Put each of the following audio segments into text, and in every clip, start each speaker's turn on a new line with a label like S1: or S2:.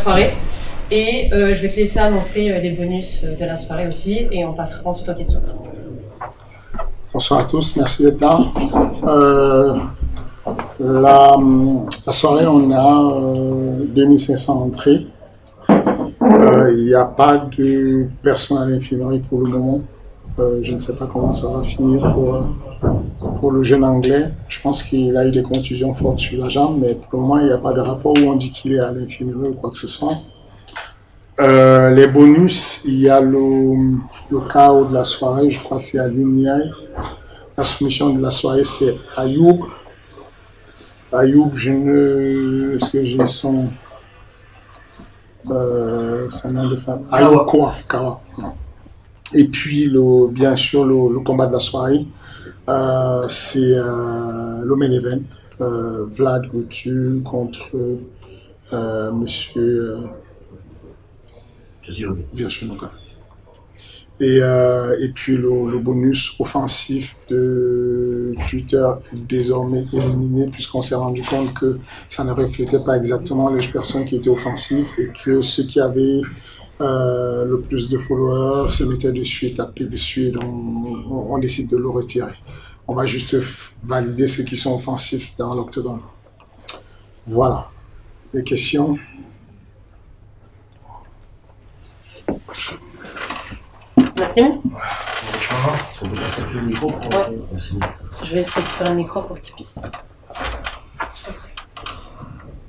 S1: soirée. Et je vais te laisser annoncer les bonus de la soirée aussi et on passera ensuite aux questions.
S2: Bonsoir à tous, merci d'être là. La soirée, on a 2500 entrées. Il n'y a pas de personnel à l'infirmerie pour le moment. Je ne sais pas comment ça va finir pour le jeune anglais. Je pense qu'il a eu des contusions fortes sur la jambe, mais pour le moment, il n'y a pas de rapport où on dit qu'il est à l'infirmerie ou quoi que ce soit. Les bonus, il y a le chaos de la soirée, je crois que c'est à l'Uniaï. La soumission de la soirée, c'est Ayoub. Ayoub, est-ce que j'ai son nom de femme? Ayoub Kawa. Et puis, bien sûr, le combat de la soirée, c'est le main event. Vlad Goutu contre monsieur Virginuka. Et puis le bonus offensif de Twitter est désormais éliminé puisqu'on s'est rendu compte que ça ne reflétait pas exactement les personnes qui étaient offensives et que ceux qui avaient le plus de followers se mettaient dessus et tapaient dessus et donc on décide de le retirer. On va juste valider ceux qui sont offensifs dans l'octogone. Voilà. Les questions?
S1: Merci. Ouais. Je vais essayer de faire un micro pour que tu puisses.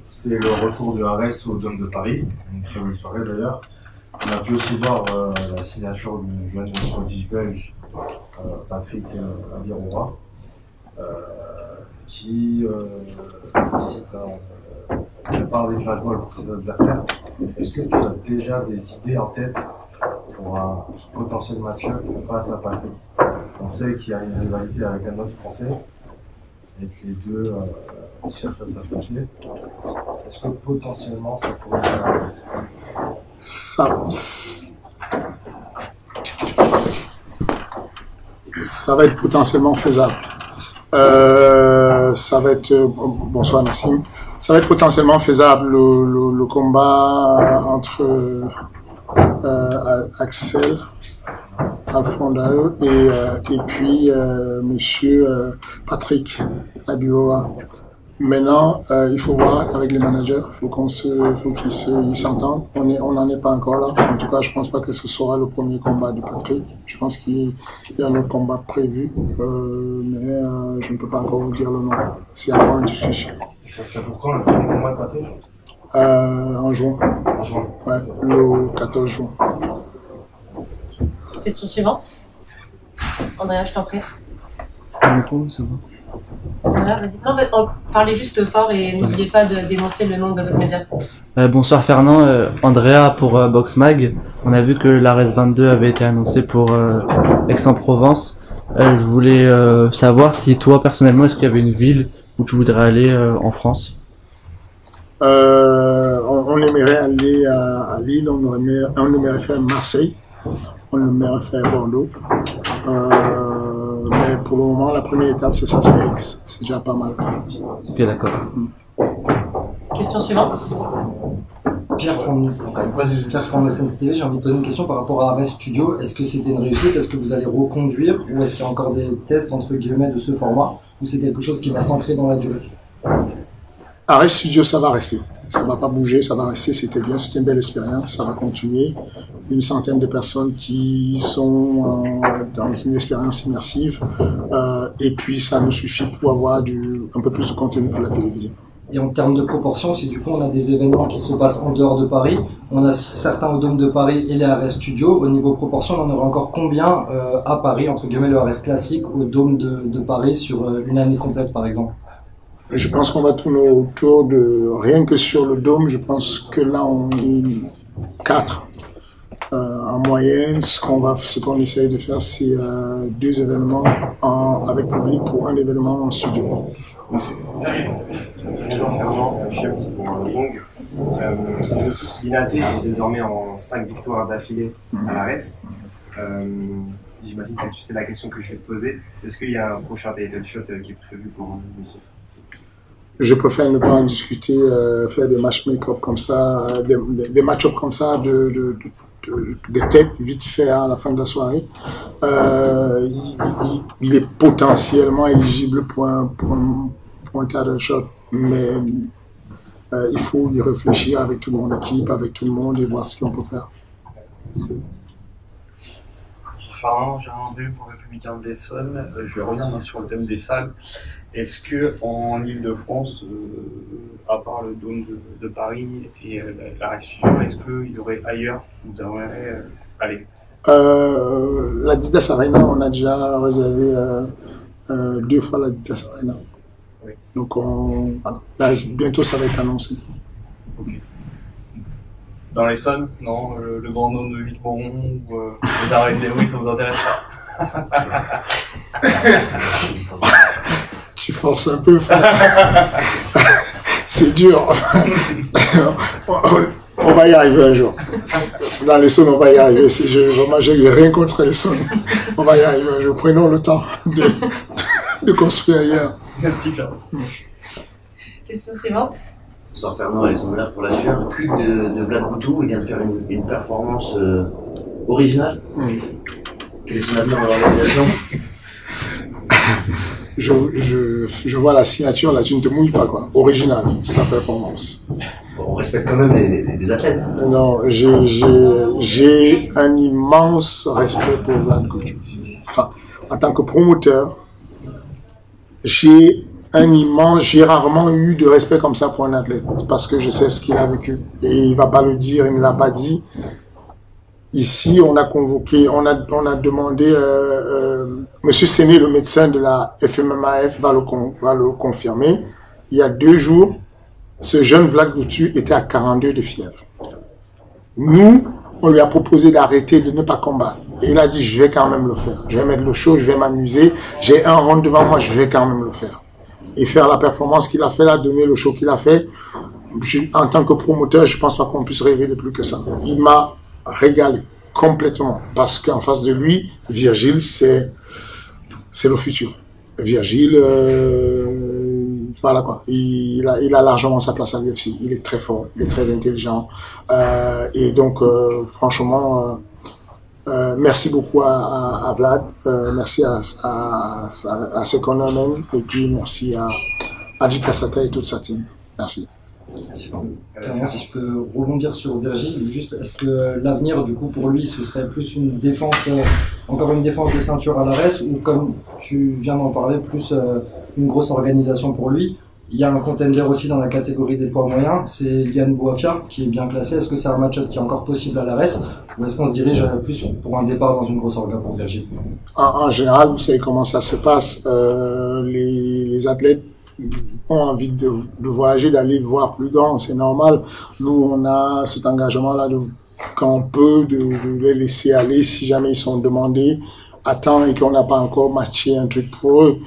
S3: C'est le retour de Arès au Dôme de Paris, une très belle soirée d'ailleurs. On a pu aussi voir la signature du jeune prodige belge Patrick Abiroura, qui, je cite, prépare des flashballs pour ses adversaires. Est-ce que tu as déjà des idées en tête pour un potentiel match-up face à Patrick? On sait qu'il y a une rivalité avec un autre Français et que les deux cherchent à s'affronter. Est-ce que potentiellement ça pourrait se faire?
S2: Ça va être potentiellement faisable. Ça va être bonsoir Nassim. Ça va être potentiellement faisable le combat entre Axel Alfondao et puis monsieur Patrick Abiroura. Maintenant, il faut voir avec les managers, faut qu'ils s'entendent. On n'en est pas encore là. En tout cas, je pense pas que ce sera le premier combat de Patrick. Je pense qu'il y a un autre combat prévu, mais je ne peux pas encore vous dire le nom. C'est avant une discussion.
S3: Ça serait pour quand le premier combat de Patrick?
S2: En juin.
S3: En juin.
S2: Ouais, le 14 juin.
S1: Question suivante. Andrea, je t'en prie.
S4: C'est bon.
S1: Voilà, vas-y. Non, parlez juste fort et n'oubliez pas de dénoncer le nom de votre média.
S4: Bonsoir Fernand, Andrea pour Boxmag. On a vu que l'Ares 22 avait été annoncé pour Aix-en-Provence. Je voulais savoir si toi personnellement, est-ce qu'il y avait une ville où tu voudrais aller en France?
S2: On aimerait aller à Lille, on aimerait faire Marseille, on aimerait faire Bordeaux. Mais pour le moment, la première étape, c'est ça, c'est Aix. C'est déjà pas mal.
S4: Ok, d'accord.
S1: Question suivante.
S5: Pierre pour Sense TV, j'ai envie de poser une question par rapport à Arès Studio. Est-ce que c'était une réussite? Est-ce que vous allez reconduire? Ou est-ce qu'il y a encore des tests entre guillemets de ce format? Ou c'est quelque chose qui va s'ancrer dans la durée?
S2: Arès Studio, ça va rester. Ça va pas bouger, ça va rester. C'était bien, c'était une belle expérience. Ça va continuer. Une centaine de personnes qui sont dans une expérience immersive. Et puis, ça nous suffit pour avoir un peu plus de contenu pour la télévision.
S5: Et en termes de proportion, si du coup on a des événements qui se passent en dehors de Paris, on a certains au Dôme de Paris et les Arès Studio, au niveau proportion, on en aurait encore combien à Paris, entre guillemets le Arès classique, au Dôme de Paris sur une année complète par exemple?
S2: Je pense qu'on va tourner autour de, rien que sur le Dôme, je pense que là on est 4 en moyenne. Ce qu'on essaye de faire, c'est 2 événements avec public pour un événement en studio.
S6: Merci. Bonjour Fernand, je suis aussi pour Gong. Linaté est désormais en 5 victoires d'affilée à l'ARES. J'imagine que tu sais la question que je vais te poser. Est-ce qu'il y a un prochain title shot qui est prévu pour Youssef?
S2: je préfère ne pas en discuter, faire des match make-up comme ça, des match-up comme ça de tête vite fait à la fin de la soirée. Il est potentiellement éligible pour un title shot, mais il faut y réfléchir avec toute mon équipe, avec tout le monde et voir ce qu'on peut faire.
S7: Fernand, Gérard André pour Républicain de l'Essonne. Je vais revenir sur le thème des salles. Est-ce que en Ile-de-France, à part le Dôme de Paris et la Restitution, est-ce qu'il y aurait ailleurs où vous aimeriez aller?
S2: L'Adidas Arena, on a déjà réservé 2 fois l'Adidas Arena.
S7: Oui.
S2: Donc là, bientôt ça va être annoncé.
S7: Ok. Dans l'Essonne, non, le Grand Dôme de Villeboron ou les arrêts de Léry, ça vous intéresse pas?
S2: Tu forces un peu, c'est dur. On va y arriver un jour. Dans l'Essonne, on va y arriver. Vraiment, j'ai rien contre l'Essonne. On va y arriver un jour. Prenons le temps de construire ailleurs.
S7: Merci, Fernand.
S1: Question suivante.
S8: Bonsoir Fernand, Alexandre Miller pour la sueur. Culte de Vlad Boutou, il vient de faire une performance originale. Quel est son avenir dans l'organisation?
S2: Je vois la signature, là tu ne te mouilles pas quoi. Original, sa performance.
S8: Bon, on respecte quand même les athlètes.
S2: Non, j'ai un immense respect pour Vlad Boutou. Enfin, en tant que promoteur, j'ai rarement eu de respect comme ça pour un athlète, parce que je sais ce qu'il a vécu. Et il va pas le dire, il ne l'a pas dit. Ici, on a convoqué, on a demandé, Monsieur Séné, le médecin de la FMMAF, va le confirmer. Il y a 2 jours, ce jeune Vlad Boutou était à 42 de fièvre. Nous, on lui a proposé d'arrêter, de ne pas combattre. Et il a dit, je vais quand même le faire. Je vais mettre le show, je vais m'amuser. J'ai un round devant moi, je vais quand même le faire. Et faire la performance qu'il a fait là, donner le show qu'il a fait. En tant que promoteur, je pense pas qu'on puisse rêver de plus que ça. Il m'a régalé complètement, parce qu'en face de lui, Virgile, c'est le futur. Virgile, voilà quoi. Il a largement sa place à l'UFC. Il est très fort, il est très intelligent. Et donc, franchement, merci beaucoup à Vlad, merci à Sekono même, et puis merci à Adi Kassata et toute sa team. Merci.
S5: Si je peux rebondir sur Virgile, juste, est-ce que l'avenir, du coup, pour lui, ce serait plus une défense, encore une défense de ceinture à l'ARES, ou comme tu viens d'en parler, plus une grosse organisation pour lui? Il y a un contender aussi dans la catégorie des poids moyens, c'est Yann Bouafia, qui est bien classé. Est-ce que c'est un match-up qui est encore possible à l'ARES, ou est-ce qu'on se dirige plus pour un départ dans une grosse orga pour Virgile?
S2: En général, vous savez comment ça se passe. Les athlètes ont envie de voyager, d'aller voir plus grand, c'est normal. Nous, on a cet engagement-là quand on peut de les laisser aller si jamais ils sont demandés à temps et qu'on n'a pas encore matché un truc pour eux.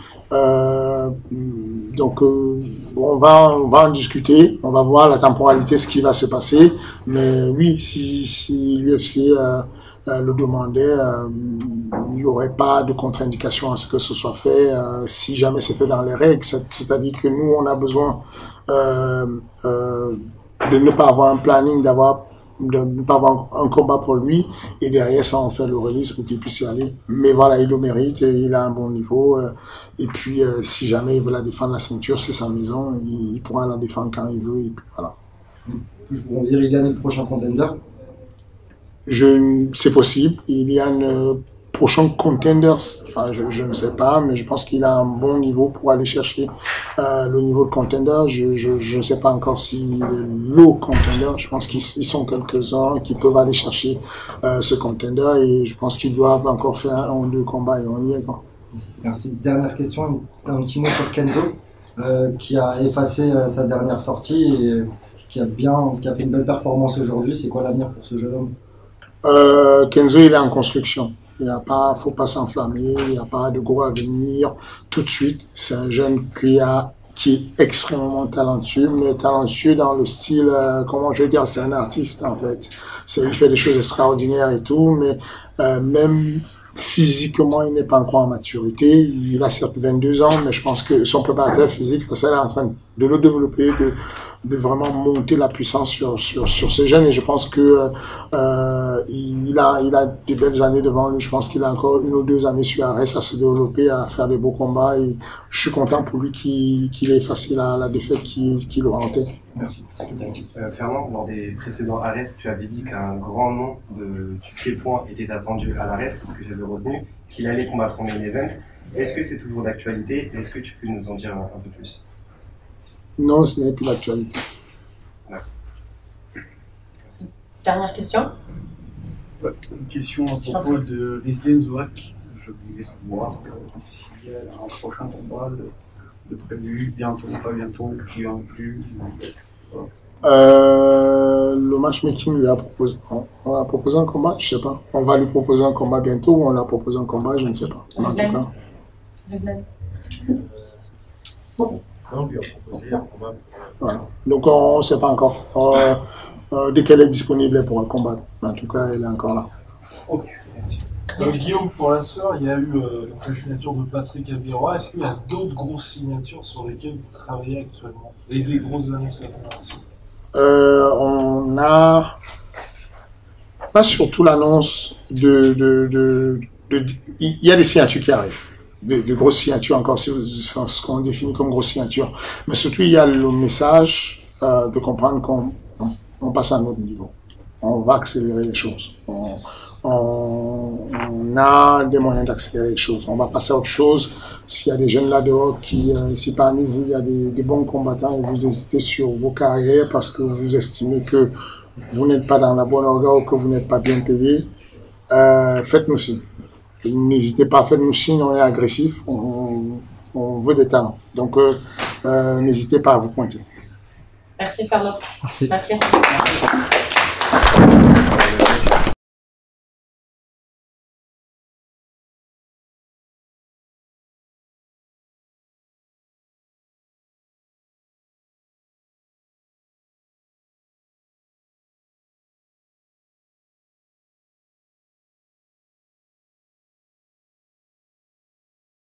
S2: Donc on va en discuter, on va voir la temporalité, ce qui va se passer. Mais oui, si l'UFC le demandait, il n'y aurait pas de contre-indication à ce que ce soit fait si jamais c'est fait dans les règles. C'est-à-dire que nous, on a besoin de ne pas avoir un planning, de ne pas avoir un combat pour lui, et derrière ça on fait le release pour qu'il puisse y aller. Mais voilà, il le mérite, il a un bon niveau, et puis si jamais il veut la défendre la ceinture, c'est sa maison, il pourra la défendre quand il veut, et puis voilà.
S5: Je pourrais dire, il y a le prochain contender?
S2: C'est possible, il y a un prochain contender, enfin je ne sais pas, mais je pense qu'il a un bon niveau pour aller chercher le niveau de contender. Je ne sais pas encore s'il est low contender, je pense qu'ils sont quelques-uns qui peuvent aller chercher ce contender, et je pense qu'ils doivent encore faire 1 ou 2 combats et on y est quoi.
S5: Merci. Dernière question, un petit mot sur Kenzo, qui a effacé sa dernière sortie et qui a fait une belle performance aujourd'hui. C'est quoi l'avenir pour ce jeune homme?
S2: Kenzo, il est en construction. Faut pas s'enflammer, il n'y a pas de gros avenir tout de suite. C'est un jeune qui est extrêmement talentueux, mais talentueux dans le style, comment je vais dire, c'est un artiste en fait. Il fait des choses extraordinaires et tout, mais même physiquement, il n'est pas encore en maturité. Il a certes 22 ans, mais je pense que son préparateur physique, ça, il est en train de de le développer, de vraiment monter la puissance sur ces jeunes. Et je pense que il a des belles années devant lui. Je pense qu'il a encore 1 ou 2 années sur Arès à se développer, à faire des beaux combats. Et je suis content pour lui qu'il ait effacé la défaite qui le hantait. Merci.
S6: Fernand, lors des précédents Arès, tu avais dit qu'un grand nom du pied-point était attendu à l'Arès, c'est ce que j'avais retenu, qu'il allait combattre en main event. Est-ce que c'est toujours d'actualité? Est-ce que tu peux nous en dire un peu plus?
S2: Non, ce n'est plus l'actualité.
S1: Dernière question.
S7: Une question à propos de Rizlen Zouak. Je voulais savoir s'il y a un prochain combat de prévu, bientôt ou pas bientôt, qui va inclus.
S2: Le matchmaking lui a proposé. On a proposé un combat, je sais pas. On va lui proposer un combat bientôt ou on l'a proposé un combat, je ne sais pas. Mais en tout cas.
S3: Non, lui a proposé un combat.
S2: Voilà. Donc on ne sait pas encore. Dès qu'elle est disponible, elle pourra combattre. En tout cas, elle est encore là.
S3: Ok, merci.
S9: Guillaume, pour la soeur, il y a eu la signature de Patrick Abiroa. Est-ce qu'il y a d'autres grosses signatures sur lesquelles vous travaillez actuellement? Et des grosses annonces à venir aussi?
S2: On a surtout l'annonce il y a des signatures qui arrivent. De grosses signatures encore, ce qu'on définit comme grosses signatures. Mais surtout, il y a le message de comprendre qu'on passe à un autre niveau. On va accélérer les choses. On a des moyens d'accélérer les choses. On va passer à autre chose. S'il y a des jeunes là-dehors si parmi vous, il y a des bons combattants et vous hésitez sur vos carrières parce que vous estimez que vous n'êtes pas dans la bonne organe ou que vous n'êtes pas bien payé, faites-nous signe. N'hésitez pas à faire nous signe, on est agressif, on veut des talents. Donc, n'hésitez pas à vous pointer.
S1: Merci Fernand.
S4: Merci.
S1: Merci.
S2: Merci.